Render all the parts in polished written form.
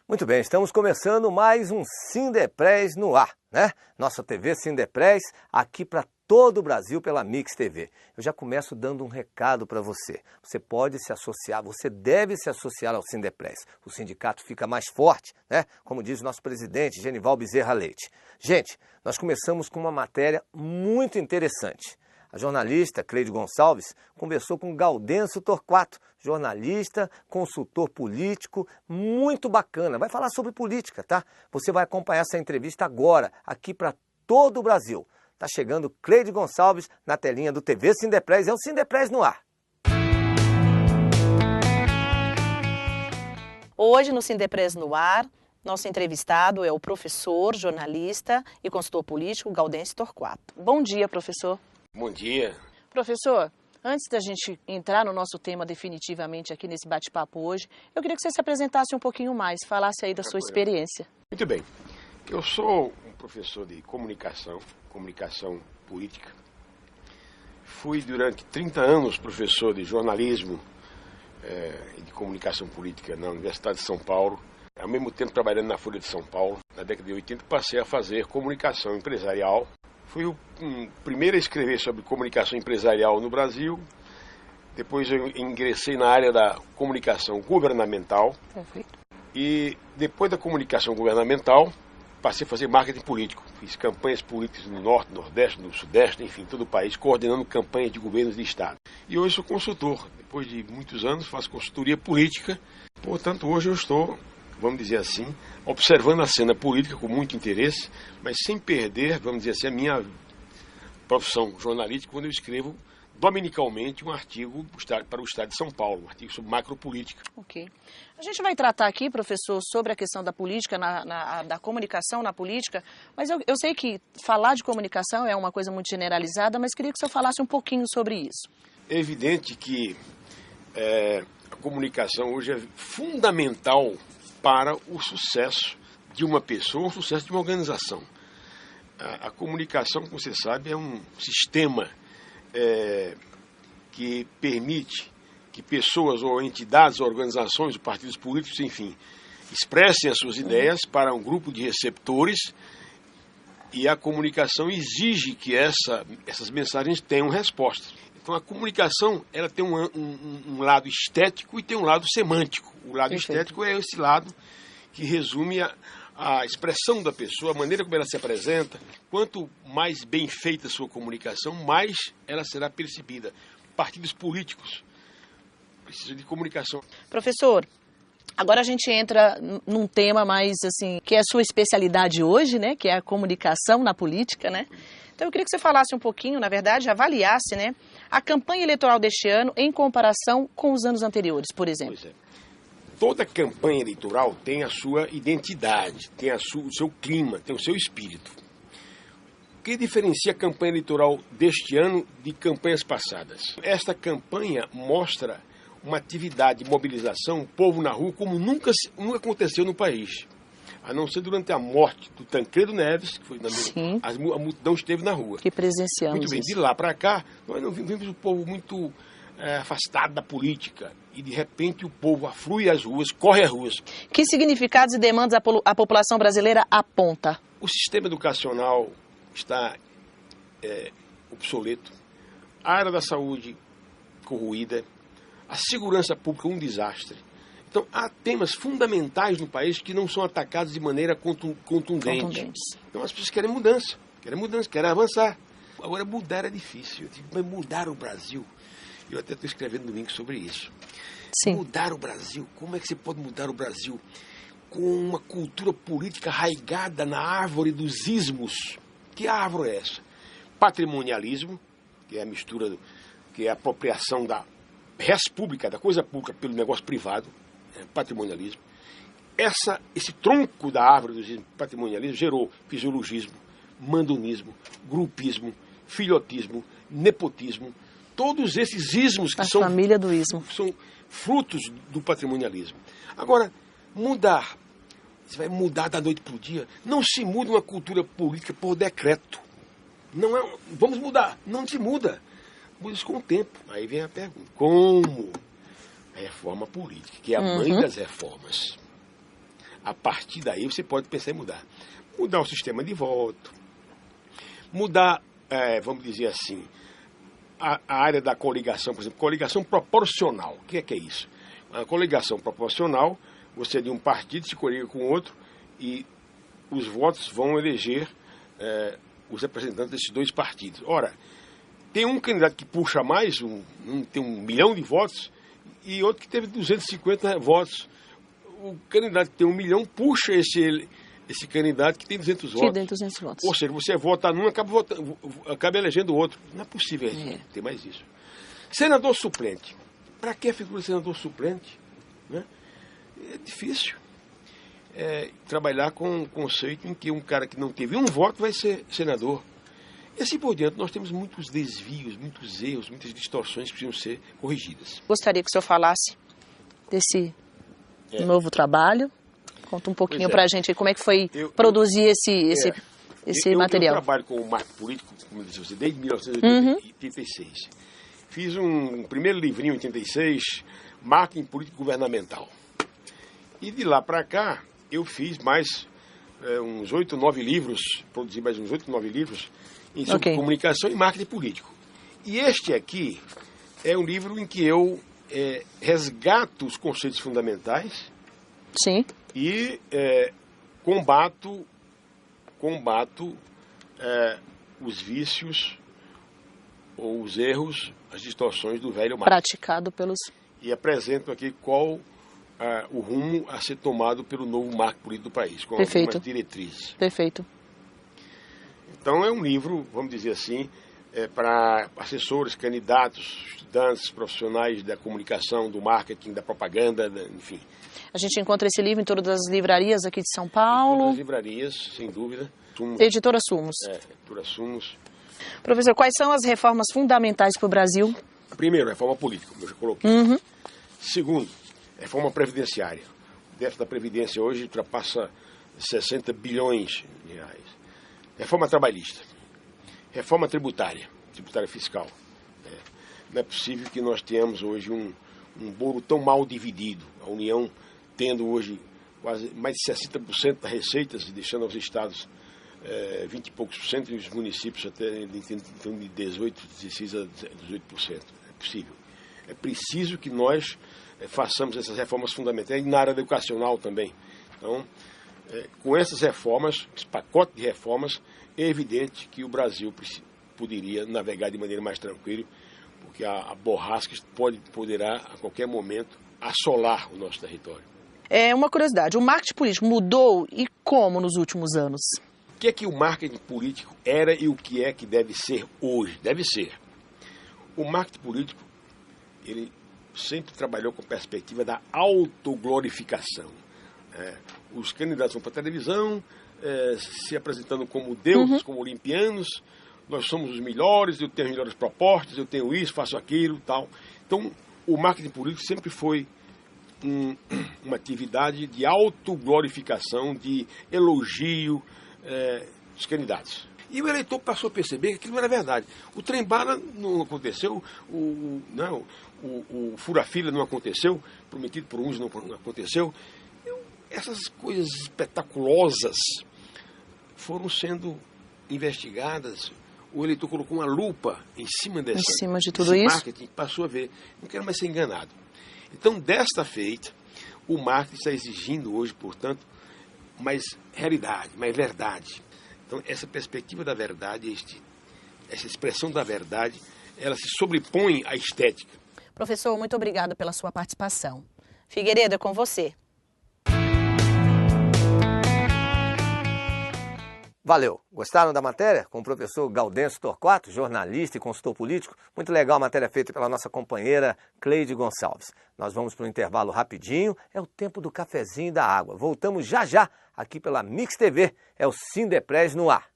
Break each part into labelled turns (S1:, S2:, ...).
S1: Muito bem, estamos começando mais um Sindepress no ar, né? Nossa TV Sindepress aqui para todo o Brasil pela Mix TV. Eu já começo dando um recado para você. Você pode se associar, você deve se associar ao Sindepress. O sindicato fica mais forte, né? Como diz o nosso presidente, Genival Bezerra Leite. Gente, nós começamos com uma matéria muito interessante. A jornalista Cleide Gonçalves conversou com Gaudêncio Torquato, jornalista, consultor político, muito bacana. Vai falar sobre política, tá? Você vai acompanhar essa entrevista agora, aqui para todo o Brasil. Tá chegando Cleide Gonçalves na telinha do TV Sindepress, é o Sindepress no ar.
S2: Hoje no Sindepress no ar, nosso entrevistado é o professor, jornalista e consultor político Gaudêncio Torquato. Bom dia, professor.
S3: Bom dia.
S2: Professor, antes da gente entrar no nosso tema definitivamente aqui nesse bate-papo hoje, eu queria que você se apresentasse um pouquinho mais, falasse aí da sua experiência.
S3: Muito bem. Eu sou um professor de comunicação política. Fui durante 30 anos professor de jornalismo e de comunicação política na Universidade de São Paulo. Ao mesmo tempo trabalhando na Folha de São Paulo. Na década de 80 passei a fazer comunicação empresarial. Fui o primeiro a escrever sobre comunicação empresarial no Brasil. Depois eu ingressei na área da comunicação governamental.
S2: Perfeito.
S3: E depois da comunicação governamental, passei a fazer marketing político. Fiz campanhas políticas no Norte, Nordeste, no Sudeste, enfim, todo o país, coordenando campanhas de governos de Estado. E hoje sou consultor. Depois de muitos anos, faço consultoria política. Portanto, hoje eu estou, vamos dizer assim, observando a cena política com muito interesse, mas sem perder, vamos dizer assim, a minha profissão jornalística, quando eu escrevo dominicalmente um artigo para o Estado de São Paulo, um artigo sobre macropolítica.
S2: Ok. A gente vai tratar aqui, professor, sobre a questão da política, da comunicação na política, mas eu sei que falar de comunicação é uma coisa muito generalizada, mas queria que o senhor falasse um pouquinho sobre isso.
S3: É evidente que a comunicação hoje é fundamental para o sucesso de uma pessoa, o sucesso de uma organização. A comunicação, como você sabe, é um sistema que permite que pessoas ou entidades, organizações, partidos políticos, enfim, expressem as suas ideias para um grupo de receptores, e a comunicação exige que essas mensagens tenham resposta. Então a comunicação ela tem um lado estético e tem um lado semântico. O lado estético é esse lado que resume a expressão da pessoa, a maneira como ela se apresenta. Quanto mais bem feita a sua comunicação, mais ela será percebida. Partidos políticos precisam de comunicação.
S2: Professor, agora a gente entra num tema mais assim, que é a sua especialidade hoje, né, que é a comunicação na política, né? Então eu queria que você falasse um pouquinho, na verdade, avaliasse, né, a campanha eleitoral deste ano em comparação com os anos anteriores, por exemplo.
S3: Pois é. Toda campanha eleitoral tem a sua identidade, tem o seu clima, tem o seu espírito. O que diferencia a campanha eleitoral deste ano de campanhas passadas? Esta campanha mostra uma atividade de mobilização, povo na rua, como nunca aconteceu no país. A não ser durante a morte do Tancredo Neves, que foi a multidão esteve na rua.
S2: Que presenciamos.
S3: Muito bem, de lá para cá, nós não vimos o povo muito afastado da política. E de repente o povo aflui às ruas, corre às ruas.
S2: Que significados e demandas a população brasileira aponta?
S3: O sistema educacional está obsoleto. A área da saúde corroída. A segurança pública um desastre. Então, há temas fundamentais no país que não são atacados de maneira contundente. Então, as pessoas querem mudança, querem avançar. Agora, mudar é difícil. Mas mudar o Brasil, eu até estou escrevendo domingo sobre isso.
S2: Sim.
S3: Mudar o Brasil, como é que você pode mudar o Brasil? Com uma cultura política arraigada na árvore dos ismos. Que árvore é essa? Patrimonialismo, que é a mistura, que é a apropriação da res pública, da coisa pública pelo negócio privado. Patrimonialismo. Esse tronco da árvore do patrimonialismo gerou fisiologismo, mandonismo, grupismo, filhotismo, nepotismo, todos esses ismos que são
S2: família do ismo.
S3: São frutos do patrimonialismo. Agora, mudar, você vai mudar da noite para o dia, não se muda uma cultura política por decreto. Não é, vamos mudar, não se muda. Muda isso com o tempo. Aí vem a pergunta, como? A reforma política, que é a mãe das reformas. A partir daí você pode pensar em mudar. Mudar o sistema de voto, mudar, vamos dizer assim, a área da coligação, por exemplo, coligação proporcional. O que é isso? A coligação proporcional, você de um partido se coliga com outro e os votos vão eleger os representantes desses dois partidos. Ora, tem um candidato que puxa mais, tem 1 milhão de votos, e outro que teve 250 votos. O candidato que tem 1 milhão puxa esse candidato que tem 200 votos.
S2: Que tem 200 votos.
S3: Ou seja, você vota num, acaba elegendo o outro. Não é possível ter mais isso. Senador suplente. Para que a figura de senador suplente? Né? É difícil trabalhar com um conceito em que um cara que não teve um voto vai ser senador. E assim por diante, nós temos muitos desvios, muitos erros, muitas distorções que precisam ser corrigidas.
S2: Gostaria que o senhor falasse desse novo trabalho. Conta um pouquinho para a gente aí como é que foi produzir esse material.
S3: Eu trabalho com o marketing político, como eu disse você, desde 1986. Fiz um primeiro livrinho em 86, Marketing Político Governamental. E de lá para cá, eu fiz mais uns 8 ou 9 livros, produzi mais uns 8 ou 9 livros sobre comunicação e marketing político. E este aqui é um livro em que eu resgato os conceitos fundamentais.
S2: Sim.
S3: E combato os vícios ou os erros, as distorções do velho marketing.
S2: Praticado pelos...
S3: E apresento aqui qual o rumo a ser tomado pelo novo marketing político do país, com algumas diretrizes.
S2: Perfeito.
S3: Então é um livro, vamos dizer assim, para assessores, candidatos, estudantes, profissionais da comunicação, do marketing, da propaganda, enfim.
S2: A gente encontra esse livro em todas as livrarias aqui de São Paulo?
S3: Em todas as livrarias, sem dúvida.
S2: Editora Sumos.
S3: Editora Sumos.
S2: Professor, quais são as reformas fundamentais para o Brasil?
S3: Primeiro, reforma política, como eu já coloquei. Segundo, reforma previdenciária. O déficit da Previdência hoje ultrapassa 60 bilhões de reais. Reforma trabalhista. Reforma tributária fiscal. Não é possível que nós tenhamos hoje um bolo tão mal dividido. A União tendo hoje quase mais de 60% das receitas e deixando aos estados 20 e poucos por cento e os municípios até de 18, 16 a 18%. É possível. É preciso que nós façamos essas reformas fundamentais e na área educacional também. Então, com essas reformas, esse pacote de reformas, é evidente que o Brasil poderia navegar de maneira mais tranquila, porque a borrasca poderá a qualquer momento assolar o nosso território.
S2: Uma curiosidade, o marketing político mudou e como nos últimos anos?
S3: O que é que o marketing político era e o que é que deve ser hoje? Deve ser. O marketing político, ele sempre trabalhou com a perspectiva da autoglorificação. Os candidatos vão para a televisão, se apresentando como deuses, como olimpianos. Nós somos os melhores, eu tenho as melhores propostas, eu tenho isso, faço aquilo, tal. Então, o marketing político sempre foi uma atividade de autoglorificação, de elogio dos candidatos. E o eleitor passou a perceber que aquilo não era verdade. O trem-bala não aconteceu, o fura-fila não aconteceu, prometido por uns não aconteceu. Essas coisas espetaculosas foram sendo investigadas. O eleitor colocou uma lupa em cima de tudo isso, marketing, passou a ver, não quero mais ser enganado. Então, desta feita, o marketing está exigindo hoje, portanto, mais realidade, mais verdade. Então, essa perspectiva da verdade, essa expressão da verdade, ela se sobrepõe à estética.
S2: Professor, muito obrigado pela sua participação. Figueiredo, é com você.
S1: Valeu! Gostaram da matéria? Com o professor Gaudêncio Torquato, jornalista e consultor político. Muito legal a matéria feita pela nossa companheira Cleide Gonçalves. Nós vamos para um intervalo rapidinho, é o tempo do cafezinho e da água. Voltamos já já aqui pela Mix TV, é o Sindepres no ar.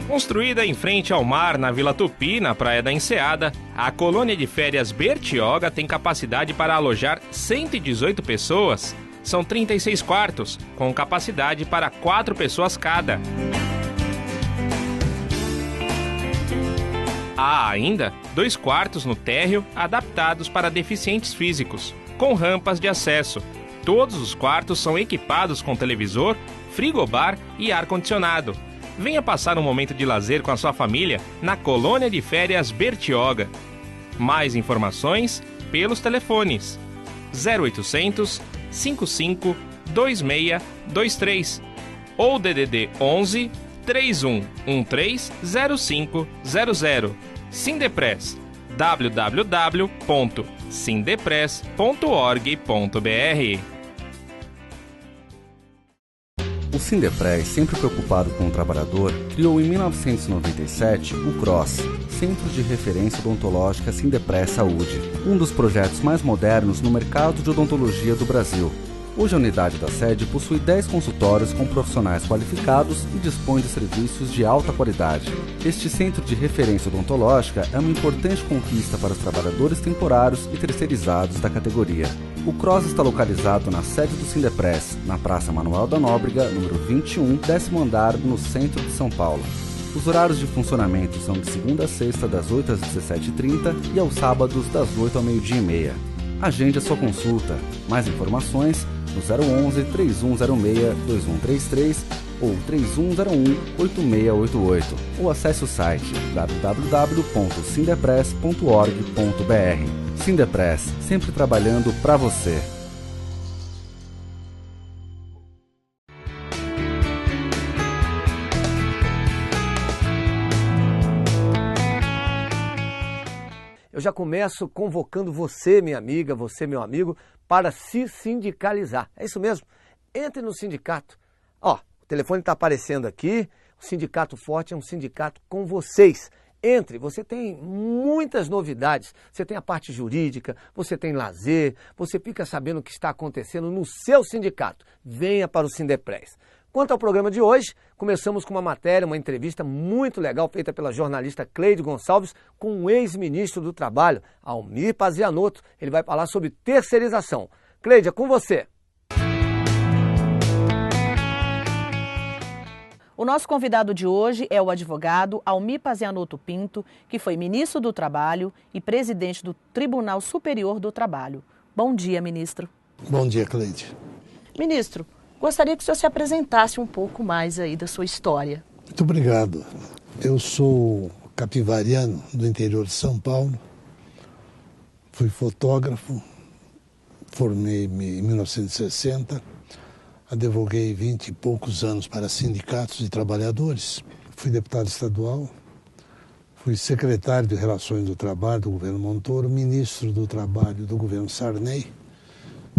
S4: Construída em frente ao mar na Vila Tupi, na Praia da Enseada, a colônia de férias Bertioga tem capacidade para alojar 118 pessoas. São 36 quartos, com capacidade para 4 pessoas cada. Há ainda 2 quartos no térreo adaptados para deficientes físicos, com rampas de acesso. Todos os quartos são equipados com televisor, frigobar e ar-condicionado. Venha passar um momento de lazer com a sua família na Colônia de Férias Bertioga. Mais informações pelos telefones 0800 55 2623 ou DDD 11 3113 0500. Sindepress, www.sindepress.org.br.
S5: O Sindepress, sempre preocupado com o trabalhador, criou em 1997 o CROSS, Centro de Referência Odontológica Sindepress Saúde, um dos projetos mais modernos no mercado de odontologia do Brasil. Hoje a unidade da sede possui 10 consultórios com profissionais qualificados e dispõe de serviços de alta qualidade. Este centro de referência odontológica é uma importante conquista para os trabalhadores temporários e terceirizados da categoria. O CROSS está localizado na sede do Sindepress, na Praça Manuel da Nóbrega, número 21, 10º andar, no centro de São Paulo. Os horários de funcionamento são de segunda a sexta, das 8 às 17h30 e aos sábados, das 8 ao meio-dia e meia. Agende a sua consulta. Mais informações no 011 3106 2133 ou 3101 8688 ou acesse o site www.sindepress.org.br. Sindepress, sempre trabalhando para você.
S1: Eu já começo convocando você, minha amiga, você, meu amigo, para se sindicalizar. É isso mesmo. Entre no sindicato. Ó, o telefone está aparecendo aqui. O Sindicato Forte é um sindicato com vocês. Entre, você tem muitas novidades. Você tem a parte jurídica, você tem lazer, você fica sabendo o que está acontecendo no seu sindicato. Venha para o Sindepress. Quanto ao programa de hoje, começamos com uma matéria, uma entrevista muito legal feita pela jornalista Cleide Gonçalves com o ex-ministro do Trabalho, Almir Pazianotto. Ele vai falar sobre terceirização. Cleide, é com você.
S2: O nosso convidado de hoje é o advogado Almir Pazianotto Pinto, que foi ministro do Trabalho e presidente do Tribunal Superior do Trabalho. Bom dia, ministro.
S6: Bom dia, Cleide.
S2: Ministro, gostaria que o senhor se apresentasse um pouco mais aí da sua história.
S6: Muito obrigado. Eu sou capivariano do interior de São Paulo, fui fotógrafo, formei-me em 1960, advoguei 20 e poucos anos para sindicatos e trabalhadores, fui deputado estadual, fui secretário de Relações do Trabalho do governo Montoro, ministro do Trabalho do governo Sarney,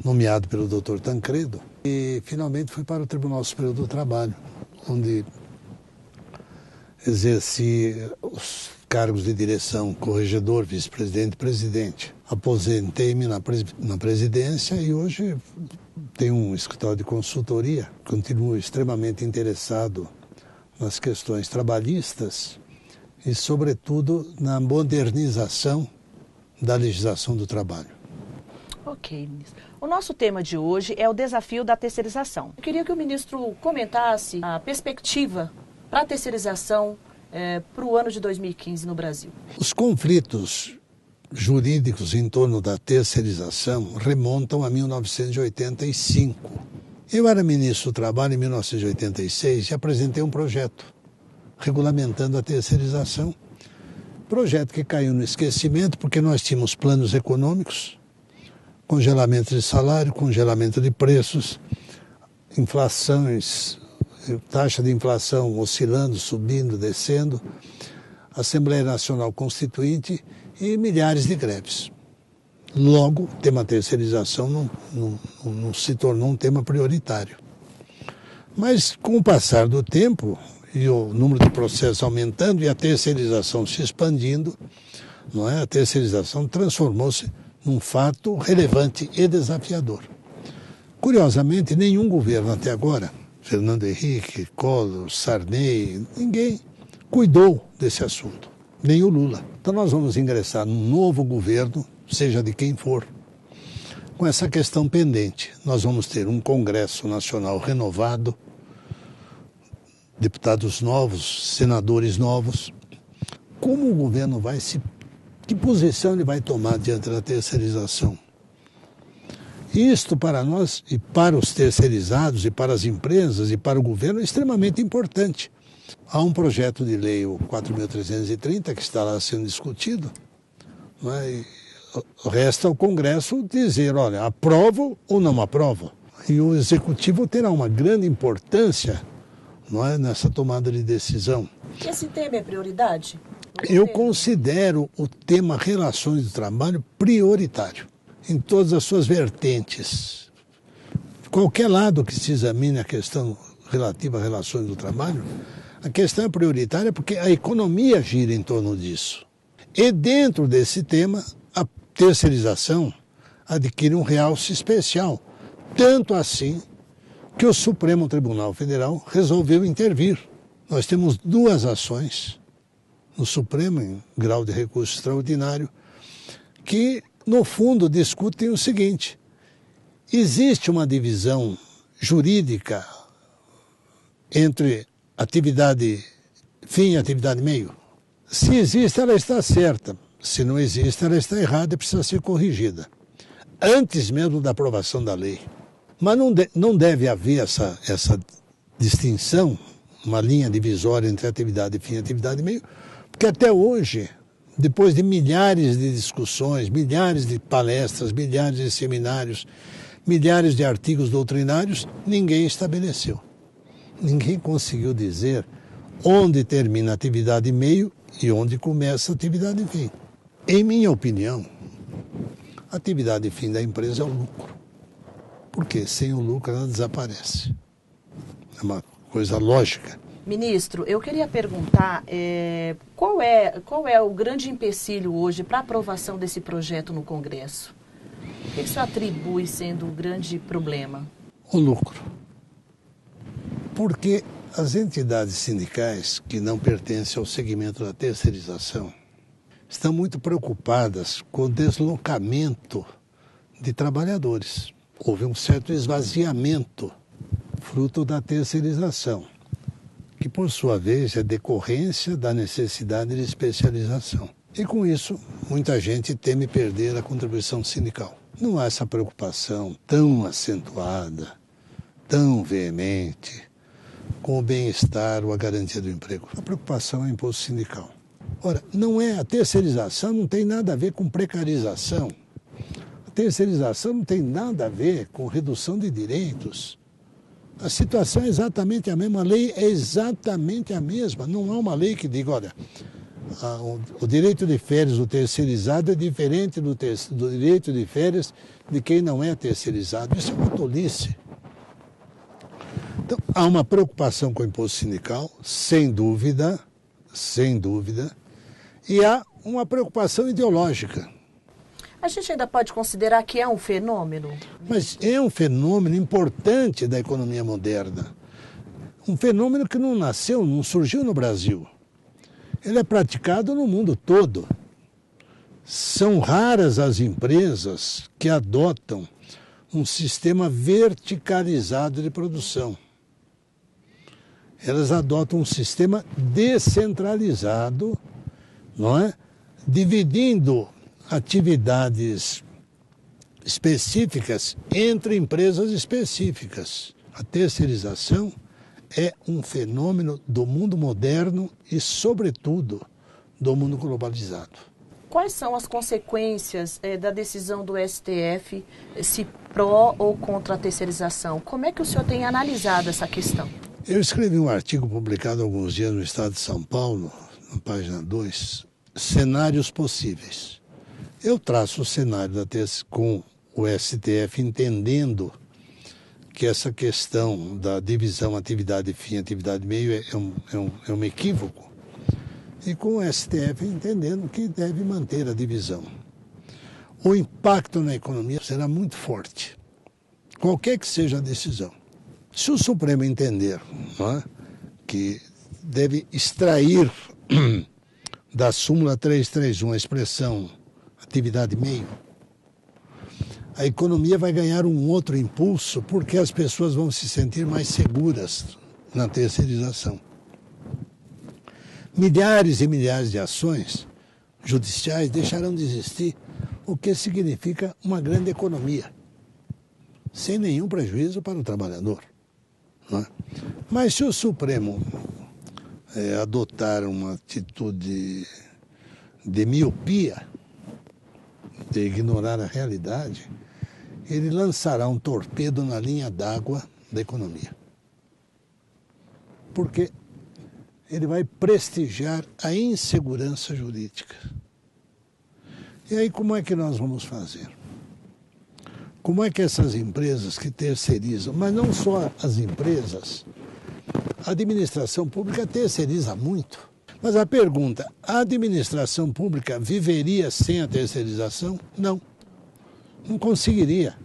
S6: nomeado pelo Dr. Tancredo, e finalmente fui para o Tribunal Superior do Trabalho, onde exerci os cargos de direção, corregedor, vice-presidente e presidente. Aposentei-me na presidência e hoje tenho um escritório de consultoria. Continuo extremamente interessado nas questões trabalhistas e, sobretudo, na modernização da legislação do trabalho.
S2: Ok, ministro. O nosso tema de hoje é o desafio da terceirização. Eu queria que o ministro comentasse a perspectiva para a terceirização para o ano de 2015 no Brasil.
S6: Os conflitos jurídicos em torno da terceirização remontam a 1985. Eu era ministro do Trabalho em 1986 e apresentei um projeto regulamentando a terceirização. Projeto que caiu no esquecimento porque nós tínhamos planos econômicos, congelamento de salário, congelamento de preços, inflações, taxa de inflação oscilando, subindo, descendo, Assembleia Nacional Constituinte e milhares de greves. Logo, o tema terceirização não se tornou um tema prioritário. Mas, com o passar do tempo e o número de processos aumentando e a terceirização se expandindo, não é? A terceirização transformou-se num fato relevante e desafiador. Curiosamente, nenhum governo até agora, Fernando Henrique, Collor, Sarney, ninguém cuidou desse assunto, nem o Lula. Então nós vamos ingressar num novo governo, seja de quem for, com essa questão pendente. Nós vamos ter um Congresso Nacional renovado, deputados novos, senadores novos, como o governo vai que posição ele vai tomar diante da terceirização. Isto para nós e para os terceirizados e para as empresas e para o governo é extremamente importante. Há um projeto de lei, o 4.330, que está lá sendo discutido, né? Resta ao Congresso dizer, olha, aprova ou não aprova. E o Executivo terá uma grande importância, não é, nessa tomada de decisão.
S2: Esse tema é prioridade?
S6: Eu considero o tema relações de trabalho prioritário, em todas as suas vertentes. Qualquer lado que se examine a questão relativa a relações do trabalho, a questão é prioritária porque a economia gira em torno disso. E dentro desse tema, a terceirização adquire um realce especial. Tanto assim que o Supremo Tribunal Federal resolveu intervir. Nós temos 2 ações no Supremo, em grau de recurso extraordinário, que, no fundo, discutem o seguinte: existe uma divisão jurídica entre atividade fim e atividade meio? Se existe, ela está certa. Se não existe, ela está errada e precisa ser corrigida. Antes mesmo da aprovação da lei. Mas não deve haver essa distinção, uma linha divisória entre atividade fim e atividade meio, porque até hoje, depois de milhares de discussões, milhares de palestras, milhares de seminários, milhares de artigos doutrinários, ninguém estabeleceu. Ninguém conseguiu dizer onde termina a atividade meio e onde começa a atividade fim. Em minha opinião, a atividade fim da empresa é o lucro. Porque sem o lucro ela desaparece. É uma coisa lógica.
S2: Ministro, eu queria perguntar qual é o grande empecilho hoje para a aprovação desse projeto no Congresso? O que isso atribui sendo o grande problema?
S6: O lucro. Porque as entidades sindicais que não pertencem ao segmento da terceirização estão muito preocupadas com o deslocamento de trabalhadores. Houve um certo esvaziamento, fruto da terceirização, que por sua vez é decorrência da necessidade de especialização. E com isso, muita gente teme perder a contribuição sindical. Não há essa preocupação tão acentuada, tão veemente, com o bem-estar ou a garantia do emprego. A preocupação é o imposto sindical. Ora, a terceirização não tem nada a ver com precarização. A terceirização não tem nada a ver com redução de direitos. A situação é exatamente a mesma, a lei é exatamente a mesma. Não há uma lei que diga, olha, o direito de férias do terceirizado é diferente do direito de férias de quem não é terceirizado. Isso é uma tolice. Então, há uma preocupação com o imposto sindical, sem dúvida, e há uma preocupação ideológica.
S2: A gente ainda pode considerar que é um fenômeno?
S6: Mas é um fenômeno importante da economia moderna. Um fenômeno que não surgiu no Brasil. Ele é praticado no mundo todo. São raras as empresas que adotam um sistema verticalizado de produção. Elas adotam um sistema descentralizado, não é? Dividindo atividades específicas entre empresas específicas. A terceirização é um fenômeno do mundo moderno e, sobretudo, do mundo globalizado.
S2: Quais são as consequências da decisão do STF, se pró ou contra a terceirização? Como é que o senhor tem analisado essa questão?
S6: Eu escrevi um artigo publicado há alguns dias no Estado de São Paulo, na página 2, Cenários Possíveis. Eu traço o cenário com o STF entendendo que essa questão da divisão atividade fim, atividade meio é um equívoco. E com o STF entendendo que deve manter a divisão. O impacto na economia será muito forte, qualquer que seja a decisão. Se o Supremo entender, não é, que deve extrair da súmula 331 a expressão atividade meio, a economia vai ganhar um outro impulso porque as pessoas vão se sentir mais seguras na terceirização. milhares e milhares de ações judiciais deixarão de existir, o que significa uma grande economia, sem nenhum prejuízo para o trabalhador. Não é? Mas se o Supremo adotar uma atitude de miopia, de ignorar a realidade, ele lançará um torpedo na linha d'água da economia. Porque ele vai prestigiar a insegurança jurídica. E aí como é que nós vamos fazer? Como é que essas empresas que terceirizam, mas não só as empresas, a administração pública terceiriza muito. Mas a pergunta, a administração pública viveria sem a terceirização? Não, não conseguiria.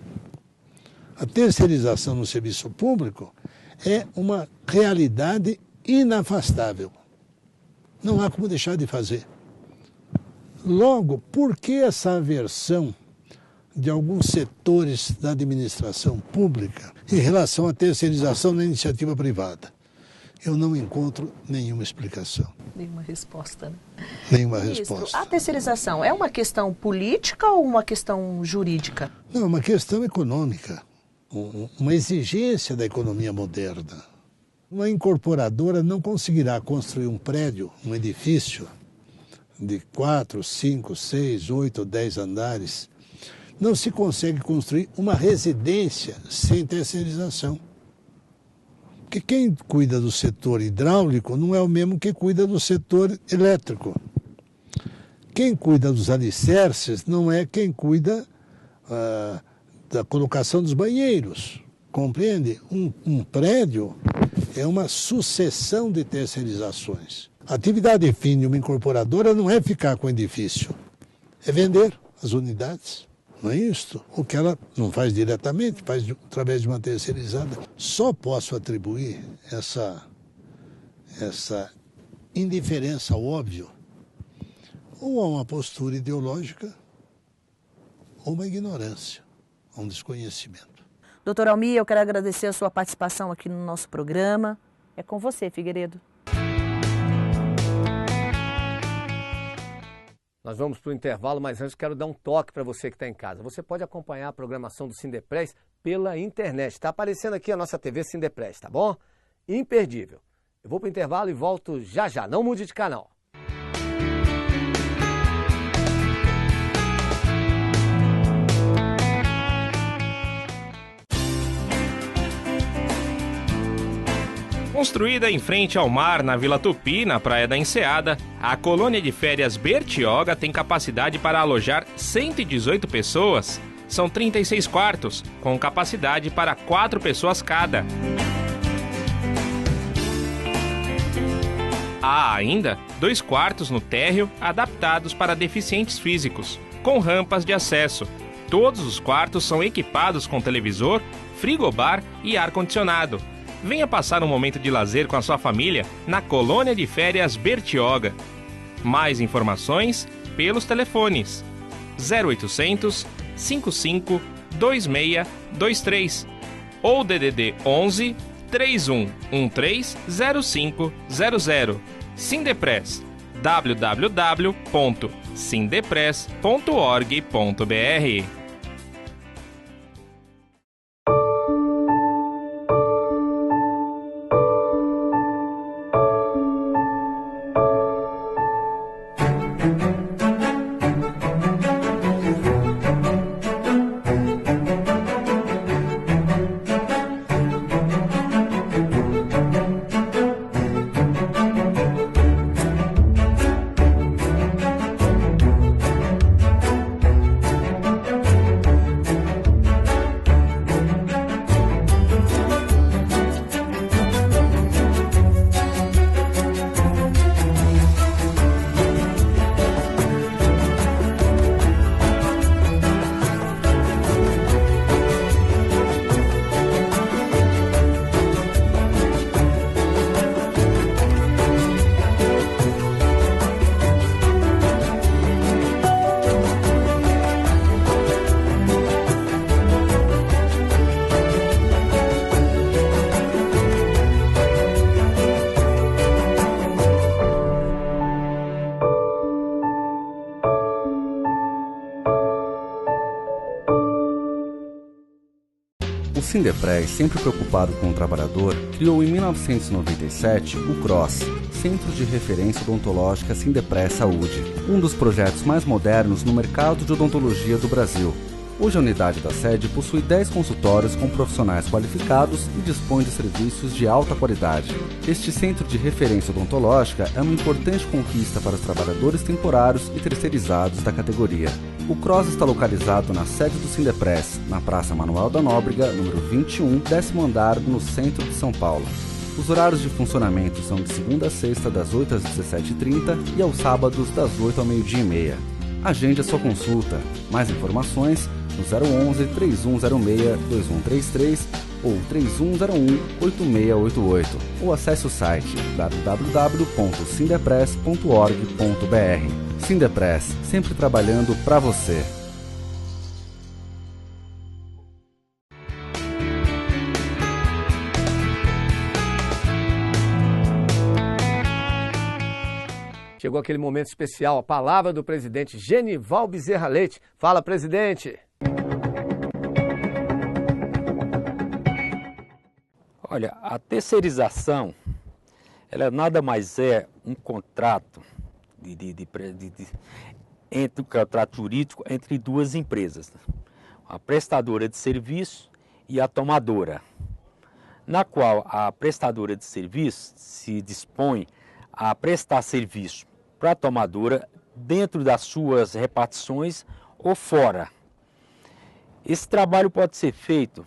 S6: A terceirização no serviço público é uma realidade inafastável. Não há como deixar de fazer. Logo, por que essa aversão de alguns setores da administração pública em relação à terceirização na iniciativa privada? Eu não encontro nenhuma explicação.
S2: Nenhuma resposta, né?
S6: Nenhuma
S2: Ministro,
S6: resposta.
S2: a terceirização é uma questão política ou uma questão jurídica?
S6: Não, é uma questão econômica, uma exigência da economia moderna. Uma incorporadora não conseguirá construir um prédio, um edifício de 4, 5, 6, 8, 10 andares. Não se consegue construir uma residência sem terceirização. Porque quem cuida do setor hidráulico não é o mesmo que cuida do setor elétrico. Quem cuida dos alicerces não é quem cuida da colocação dos banheiros. Compreende? Um prédio é uma sucessão de terceirizações. A atividade fim de uma incorporadora não é ficar com o edifício, é vender as unidades. Não é isso? O que ela não faz diretamente, faz através de uma terceirizada. Só posso atribuir essa indiferença ao óbvio ou a uma postura ideológica ou uma ignorância, a um desconhecimento.
S2: Doutor Almir, eu quero agradecer a sua participação aqui no nosso programa. É com você, Figueiredo.
S1: Nós vamos para o intervalo, mas antes quero dar um toque para você que está em casa. Você pode acompanhar a programação do Sindepress pela internet. Está aparecendo aqui a nossa TV Sindepress, tá bom? Imperdível. Eu vou para o intervalo e volto já já. Não mude de canal.
S4: Construída em frente ao mar, na Vila Tupi, na Praia da Enseada, a colônia de férias Bertioga tem capacidade para alojar 118 pessoas. São 36 quartos, com capacidade para 4 pessoas cada. Há ainda 2 quartos no térreo adaptados para deficientes físicos, com rampas de acesso. Todos os quartos são equipados com televisor, frigobar e ar-condicionado. Venha passar um momento de lazer com a sua família na colônia de férias Bertioga. Mais informações pelos telefones 0800 55 2623 ou DDD 11 3113 0500. Sindepress, www.sindepress.org.br.
S5: Sindepres, sempre preocupado com o trabalhador, criou em 1997 o CROSS, Centro de Referência Odontológica Sindepres Saúde, um dos projetos mais modernos no mercado de odontologia do Brasil. Hoje a unidade da sede possui 10 consultórios com profissionais qualificados e dispõe de serviços de alta qualidade. Este centro de referência odontológica é uma importante conquista para os trabalhadores temporários e terceirizados da categoria. O CROSS está localizado na sede do Sindepres, na Praça Manuel da Nóbrega, número 21, 10º andar, no centro de São Paulo. Os horários de funcionamento são de segunda a sexta, das 8 às 17h30 e aos sábados, das 8 ao meio-dia e meia. Agende a sua consulta. Mais informações no 011 3106 2133 ou 3101 8688 ou acesse o site www.sindepres.org.br. Sindepres, sempre trabalhando para você.
S1: Chegou aquele momento especial, a palavra do presidente Genival Bezerra Leite. Fala, presidente!
S7: Olha, a terceirização, ela nada mais é um contrato entre um contrato jurídico entre duas empresas, a prestadora de serviço e a tomadora, na qual a prestadora de serviço se dispõe a prestar serviço para a tomadora dentro das suas repartições ou fora. Esse trabalho pode ser feito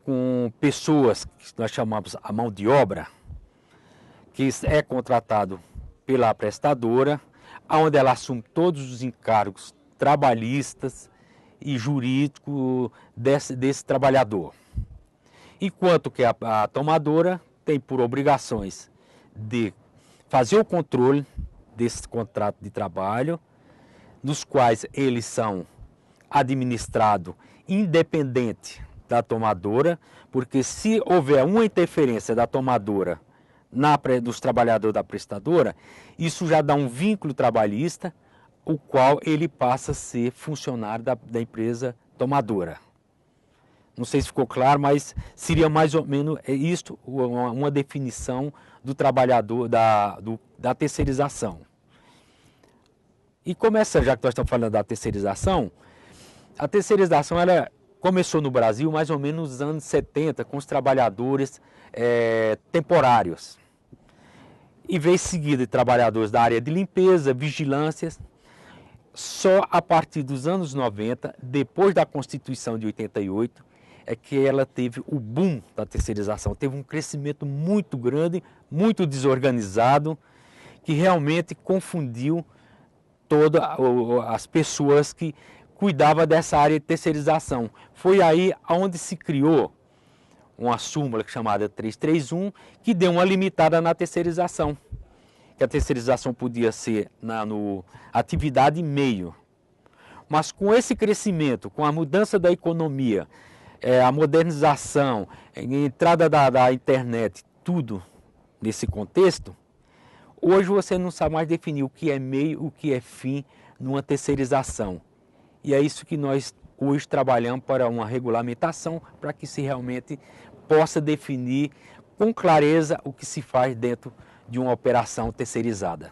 S7: com pessoas que nós chamamos a mão de obra, que é contratado pela prestadora, onde ela assume todos os encargos trabalhistas e jurídicos desse trabalhador. Enquanto que a tomadora tem por obrigações de fazer o controle desse contrato de trabalho, nos quais eles são administrados independente da tomadora, porque se houver uma interferência da tomadora dos trabalhadores da prestadora, isso já dá um vínculo trabalhista, o qual ele passa a ser funcionário da empresa tomadora. Não sei se ficou claro, mas seria mais ou menos isto, uma definição do trabalhador, da terceirização. E começa, já que nós estamos falando da terceirização, a terceirização ela começou no Brasil mais ou menos nos anos 70 com os trabalhadores temporários. E veio seguida de trabalhadores da área de limpeza, vigilâncias. Só a partir dos anos 90, depois da Constituição de 88, é que ela teve o boom da terceirização. Teve um crescimento muito grande, muito desorganizado, que realmente confundiu todas as pessoas que cuidavam dessa área de terceirização. Foi aí onde se criou uma súmula chamada 331, que deu uma limitada na terceirização. Que a terceirização podia ser no atividade e meio. Mas com esse crescimento, com a mudança da economia, a modernização, a entrada da internet, tudo nesse contexto, hoje você não sabe mais definir o que é meio, o que é fim numa terceirização. E é isso que nós hoje trabalhamos para uma regulamentação, para que se realmente possa definir com clareza o que se faz dentro de uma operação terceirizada.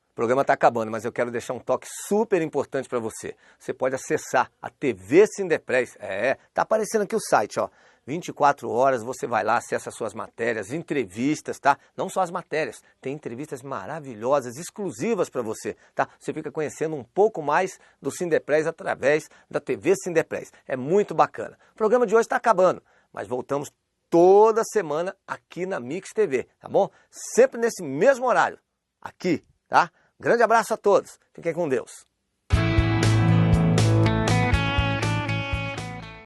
S1: O programa está acabando, mas eu quero deixar um toque super importante para você. Você pode acessar a TV Sindepres. Tá aparecendo aqui o site, ó. 24 horas, você vai lá, acessa as suas matérias, entrevistas, tá? Não só as matérias, tem entrevistas maravilhosas, exclusivas para você, tá? Você fica conhecendo um pouco mais do Sindepres através da TV Sindepres. É muito bacana. O programa de hoje está acabando, mas voltamos toda semana aqui na Mix TV, tá bom? Sempre nesse mesmo horário, aqui, tá? Grande abraço a todos. Fiquem com Deus.